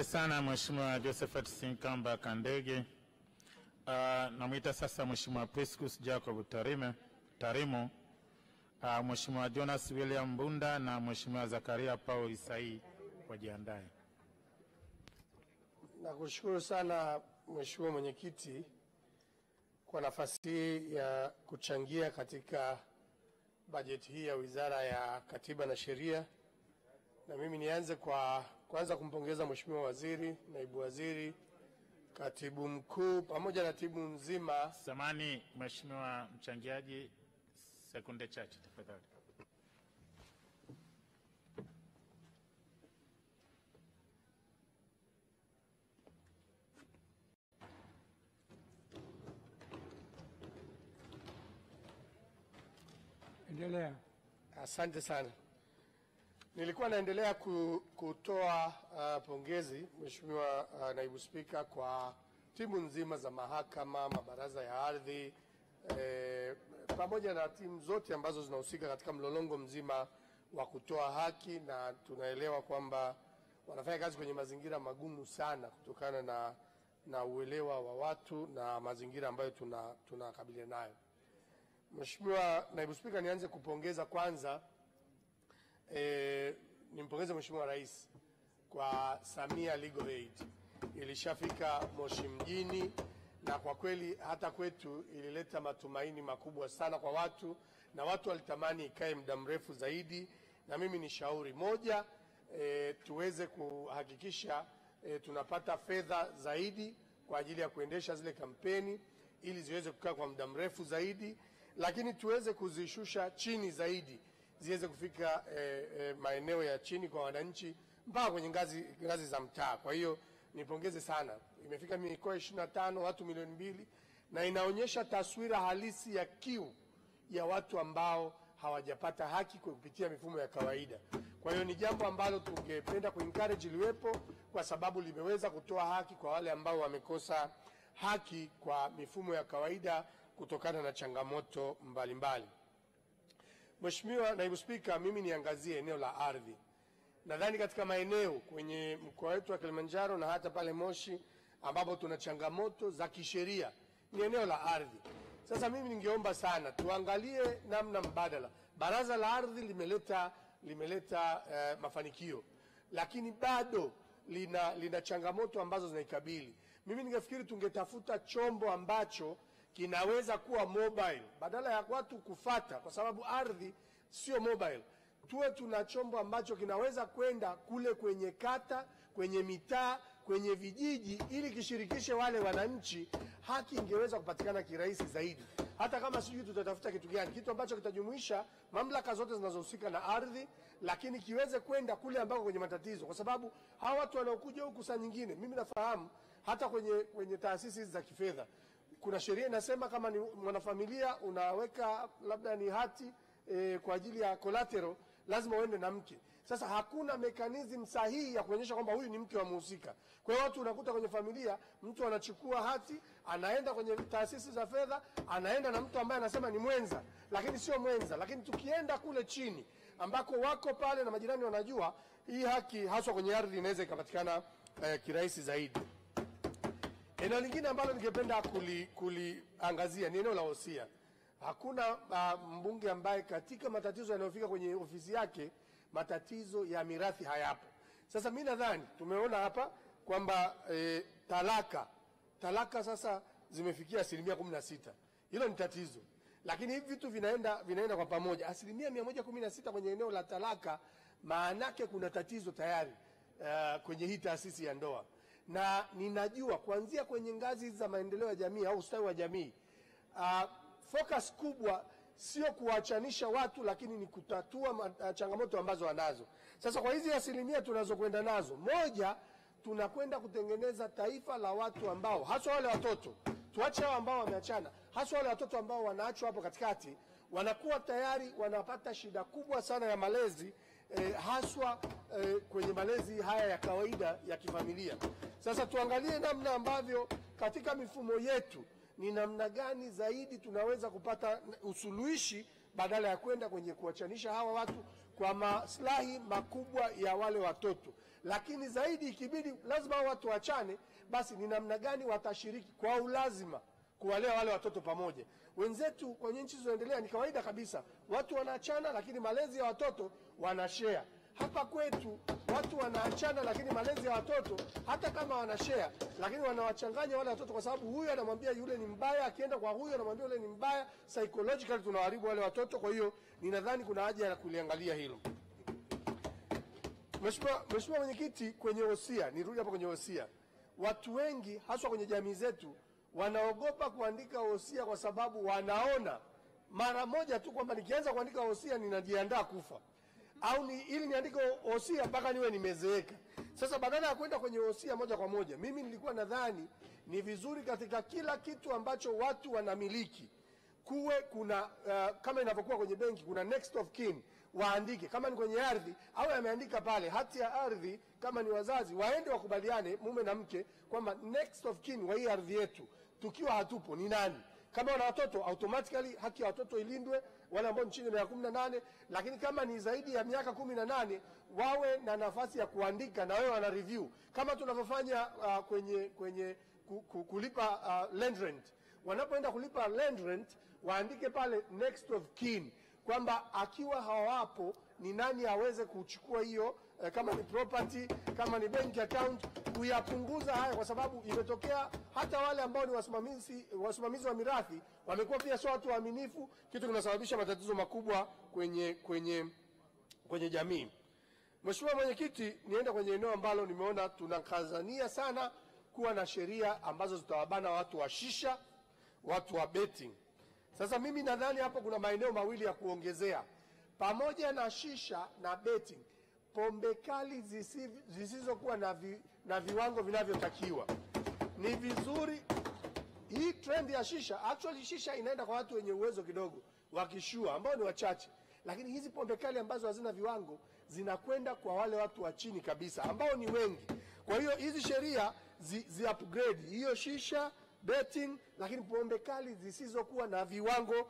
Sana Mheshimiwa Josephat Sinkamba Kandege. Namuita sasa Mheshimiwa Priscus Jacob Tarimo, Mheshimiwa Jonas William Bunda na Mheshimiwa Zakaria Paul Isai wajiandae. Nakushukuru sana Mheshimiwa Mwenyekiti kwa nafasi hii ya kuchangia katika bajeti hii ya Wizara ya Katiba na Sheria. Na mimi nianze kwa kwanza kumpongeza Mheshimiwa Waziri, Naibu Waziri, Katibu Mkuu pamoja na timu nzima. Samani Mheshimiwa mchangiaji, sekunde chache tafadhali. Endelea. Asante sana. Nilikuwa naendelea kutoa pongezi Mheshimiwa Naibu Spika kwa timu nzima za mahakama, mabaraza ya ardhi, pamoja na timu zote ambazo zinahusika katika mlolongo mzima wa kutoa haki, na tunaelewa kwamba wanafanya kazi kwenye mazingira magumu sana kutokana na uelewa wa watu na mazingira ambayo tunakabiliana nayo. Mheshimiwa Naibu Spika, nianze kupongeza kwanza nimpongeze Mheshimiwa Rais kwa Samia Legal Aid. Ilishafika Moshi mjini na kwa kweli hata kwetu ilileta matumaini makubwa sana kwa watu, na watu walitamani ikae muda mrefu zaidi. Na mimi ni shauri moja, tuweze kuhakikisha tunapata fedha zaidi kwa ajili ya kuendesha zile kampeni ili ziweze kukaa kwa muda mrefu zaidi, lakini tuweze kuzishusha chini zaidi, ziweze kufika maeneo ya chini kwa wananchi mpaka kwenye ngazi za mtaa. Kwa hiyo nipongeze sana, imefika mikoa 25, watu milioni 2, na inaonyesha taswira halisi ya kiu ya watu ambao hawajapata haki kwa kupitia mifumo ya kawaida. Kwa hiyo ni jambo ambalo tungependa kuencourage liwepo, kwa sababu limeweza kutoa haki kwa wale ambao wamekosa haki kwa mifumo ya kawaida kutokana na changamoto mbalimbali. Mheshimiwa Naibu Spika, mimi niangazie eneo la ardhi. Nadhani katika maeneo kwenye mkoa wetu wa Kilimanjaro na hata pale Moshi ambapo tuna changamoto za kisheria ni eneo la ardhi. Sasa mimi ningeomba sana tuangalie namna mbadala. Baraza la ardhi limeleta mafanikio, lakini bado lina changamoto ambazo zinaikabili. Mimi ningefikiri tungetafuta chombo ambacho kinaweza kuwa mobile badala ya watu kufata, kwa sababu ardhi sio mobile. Tuwe tuna chombo ambacho kinaweza kwenda kule kwenye kata, kwenye mitaa, kwenye vijiji, ili kishirikishe wale wananchi. Haki ingeweza kupatikana kirahisi zaidi, hata kama sijui tutatafuta kitu gani, kitu ambacho kitajumuisha mamlaka zote zinazohusika na ardhi, lakini kiweze kwenda kule ambako kwenye matatizo, kwa sababu hawa watu wanaokuja huku saa nyingine, mimi nafahamu hata kwenye taasisi za kifedha kuna sheria inasema kama ni mwanafamilia unaweka labda ni hati kwa ajili ya collateral, lazima uende na mke. Sasa hakuna mekanizm sahihi ya kuonyesha kwamba huyu ni mke wa mhusika. Kwa hiyo watu unakuta kwenye familia mtu anachukua hati, anaenda kwenye taasisi za fedha, anaenda na mtu ambaye anasema ni mwenza, lakini sio mwenza. Lakini tukienda kule chini ambako wako pale na majirani wanajua, hii haki haswa kwenye ardhi inaweza ikapatikana kirahisi zaidi. Eneo lingine ambalo ningependa kuliangazia ni eneo la wosia. Hakuna mbunge ambaye katika matatizo yanayofika kwenye ofisi yake matatizo ya mirathi hayapo. Sasa mimi nadhani tumeona hapa kwamba talaka sasa zimefikia 16%. Hilo ni tatizo. Lakini hivi vitu vinaenda kwa pamoja. 116% kwenye eneo la talaka, maanake kuna tatizo tayari kwenye hii taasisi ya ndoa. Na ninajua kuanzia kwenye ngazi za maendeleo ya jamii au ustawi wa jamii, focus kubwa sio kuachanisha watu, lakini ni kutatua changamoto ambazo wanazo. Sasa kwa hizi 1% tunazokwenda nazo, moja, tunakwenda kutengeneza taifa la watu ambao, haswa wale watoto, tuache hao ambao wameachana, haswa wale watoto ambao wanaachwa hapo katikati, wanakuwa tayari wanapata shida kubwa sana ya malezi, haswa kwenye malezi haya ya kawaida ya kifamilia. Sasa tuangalie namna ambavyo katika mifumo yetu ni namna gani zaidi tunaweza kupata usuluhishi badala ya kwenda kwenye kuachanisha hawa watu kwa maslahi makubwa ya wale watoto. lakini zaidi ikibidi lazima watu waachane, basi ni namna gani watashiriki kwa ulazima kuwalea wale watoto pamoja. Wenzetu kwenye nchi zinazoendelea ni kawaida kabisa, watu wanaachana lakini malezi ya watoto wanashare. Hapa kwetu watu wanaachana lakini malezi ya watoto hata kama wanashare, lakini wanawachanganya wale watoto, kwa sababu huyu anamwambia yule ni mbaya, akienda kwa huyu anamwambia yule ni mbaya. Psychologically tunawaharibu wale watoto. Kwa hiyo ninadhani kuna haja ya kuliangalia hilo. Mheshimiwa Mwenyekiti, kwenye wosia, nirudi hapo kwenye wosia. Watu wengi haswa kwenye jamii zetu wanaogopa kuandika wosia kwa sababu wanaona mara moja tu kwamba nikianza kuandika wosia ninajiandaa kufa, au ili niandike wosia mpaka niwe nimezeeka. Sasa badala ya kwenda kwenye wosia moja kwa moja, mimi nilikuwa nadhani ni vizuri katika kila kitu ambacho watu wanamiliki kuwe kuna kama inavyokuwa kwenye benki kuna next of kin, waandike. Kama ni kwenye ardhi au ameandika pale hati ya ardhi, kama ni wazazi waende wakubaliane mume na mke kwamba next of kin wa hii ardhi yetu tukiwa hatupo ni nani. Kama wana watoto automatically haki ya watoto ilindwe, wale ambao chini ya miaka 18, lakini kama ni zaidi ya miaka 18 wawe na nafasi ya kuandika na wewe wana review, kama tunavyofanya kwenye kulipa land rent. Wanapoenda kulipa land rent waandike pale next of kin, kwamba akiwa hawapo ni nani aweze kuchukua hiyo, kama ni property, kama ni bank account, kuyapunguza haya, kwa sababu imetokea hata wale ambao ni wasimamizi wa mirathi wamekuwa pia sio watu waaminifu, kitu kinasababisha matatizo makubwa kwenye jamii. Mheshimiwa Mwenyekiti, nienda kwenye eneo ambalo nimeona tunakazania sana kuwa na sheria ambazo zitawabana watu wa shisha, watu wa betting. Sasa mimi nadhani hapo kuna maeneo mawili ya kuongezea. Pamoja na shisha na betting, pombe kali zisizokuwa na viwango vinavyotakiwa. Ni vizuri hii trend ya shisha, actually shisha inaenda kwa watu wenye uwezo kidogo, wakishua ambao ni wachache, lakini hizi pombe kali ambazo hazina viwango zinakwenda kwa wale watu wa chini kabisa ambao ni wengi. Kwa hiyo hizi sheria zi upgrade hiyo shisha, betting, lakini pombe kali zisizokuwa na viwango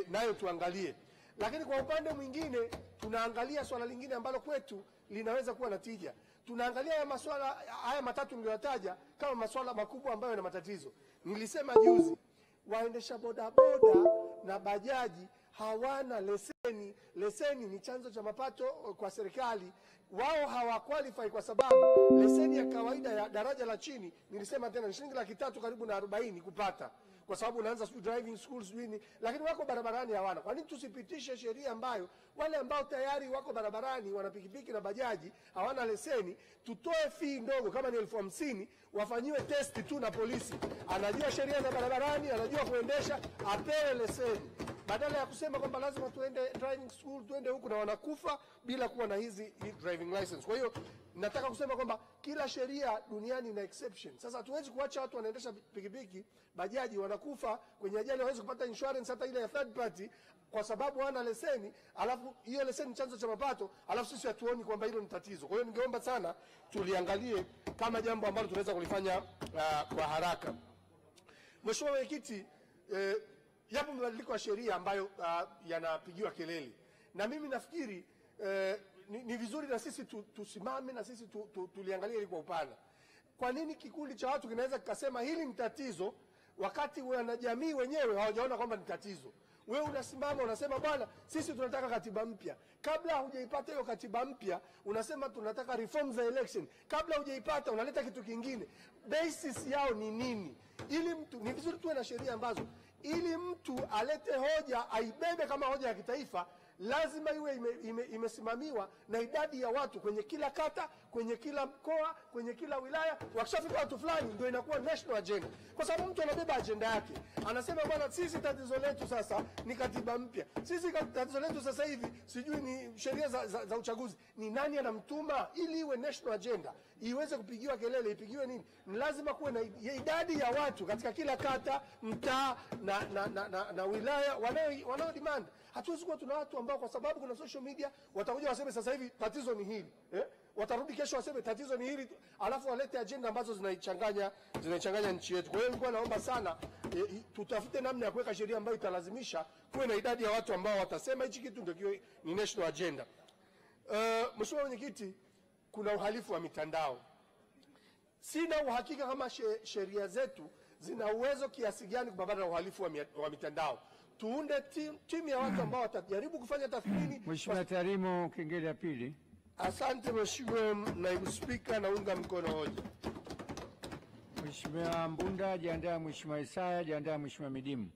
nayo tuangalie. Lakini kwa upande mwingine tunaangalia swala lingine ambalo kwetu linaweza kuwa na tija. Tunaangalia masuala haya matatu niliyotaja kama masuala makubwa ambayo yana matatizo. Nilisema juzi, waendesha bodaboda na bajaji hawana leseni. Leseni ni chanzo cha mapato kwa serikali. Wao hawaqualify kwa sababu leseni ya kawaida ya daraja la chini, nilisema tena, ni shilingi 300 karibu na 40 kupata, kwa sababu unaanza driving schools nini, lakini wako barabarani hawana. Kwa nini tusipitishe sheria ambayo wale ambao tayari wako barabarani wana pikipiki na bajaji hawana leseni, tutoe fee ndogo kama ni 50,000, wafanyiwe test tu na polisi, anajua sheria za barabarani, anajua kuendesha, apewe leseni, badala ya kusema kwamba lazima tuende driving school, tuende huku na wanakufa bila kuwa na hizi driving license. Kwa hiyo nataka kusema kwamba kila sheria duniani ina exception. Sasa hatuwezi kuacha watu wanaendesha pikipiki, bajaji wanakufa kwenye ajali, hawezi kupata insurance hata ile ya third party kwa sababu hana leseni, alafu hiyo leseni chanzo cha mapato, alafu sisi hatuoni kwamba hilo ni tatizo. Kwa hiyo ningeomba sana tuliangalie kama jambo ambalo tunaweza kulifanya kwa haraka. Mheshimiwa Mwenyekiti, yapo mabadiliko ya sheria ambayo yanapigiwa kelele, na mimi nafikiri ni vizuri na sisi tusimame na sisi tuliangalia hili kwa upana. Kwa nini kikundi cha watu kinaweza kikasema hili ni tatizo wakati wanajamii wenyewe hawajaona kwamba ni tatizo? Wewe unasimama unasema bwana, sisi tunataka katiba mpya. Kabla hujaipata hiyo katiba mpya unasema tunataka reform za election. Kabla hujaipata unaleta kitu kingine. Basis yao ni nini? Ili mtu, ni vizuri tuwe na sheria ambazo ili mtu alete hoja aibebe kama hoja ya kitaifa, lazima iwe imesimamiwa na idadi ya watu kwenye kila kata, kwenye kila mkoa, kwenye kila wilaya. Wakishafika watu fulani ndio inakuwa national agenda. Kwa sababu mtu anabeba agenda yake. Anasema bwana, sisi tatizo letu sasa ni katiba mpya. Sisi tatizo letu sasa hivi sijui ni sheria za uchaguzi. Ni nani anamtuma ili iwe national agenda? Iweze kupigiwa kelele, ipigiwe nini? Ni lazima kuwe na idadi ya watu katika kila kata, mtaa na wilaya wanao demand. Hatuwezi kuwa tuna watu ambao kwa sababu kuna social media watakuja waseme sasa hivi tatizo ni hili, watarudi kesho waseme tatizo ni hili, alafu walete agenda ambazo zinaichanganya nchi yetu. Kwa hiyo nilikuwa naomba sana tutafute namna ya kuweka sheria ambayo italazimisha kuwe na idadi ya watu ambao watasema hichi kitu ndio kiwe ni national agenda. Mheshimiwa Mwenyekiti, kuna uhalifu wa mitandao. Sina uhakika kama sheria zetu zina uwezo kiasi gani kupambana na uhalifu wa mitandao. Tuunde timu ya watu ambao watajaribu kufanya tathmini. Mheshimiwa Tarimo, kengele ya pili. Asante Mheshimiwa Naibu Spika, naunga mkono hoja. Mheshimiwa Mbunda, jiandaa. Mheshimiwa Isaya, jiandaa. Mheshimiwa Midimu.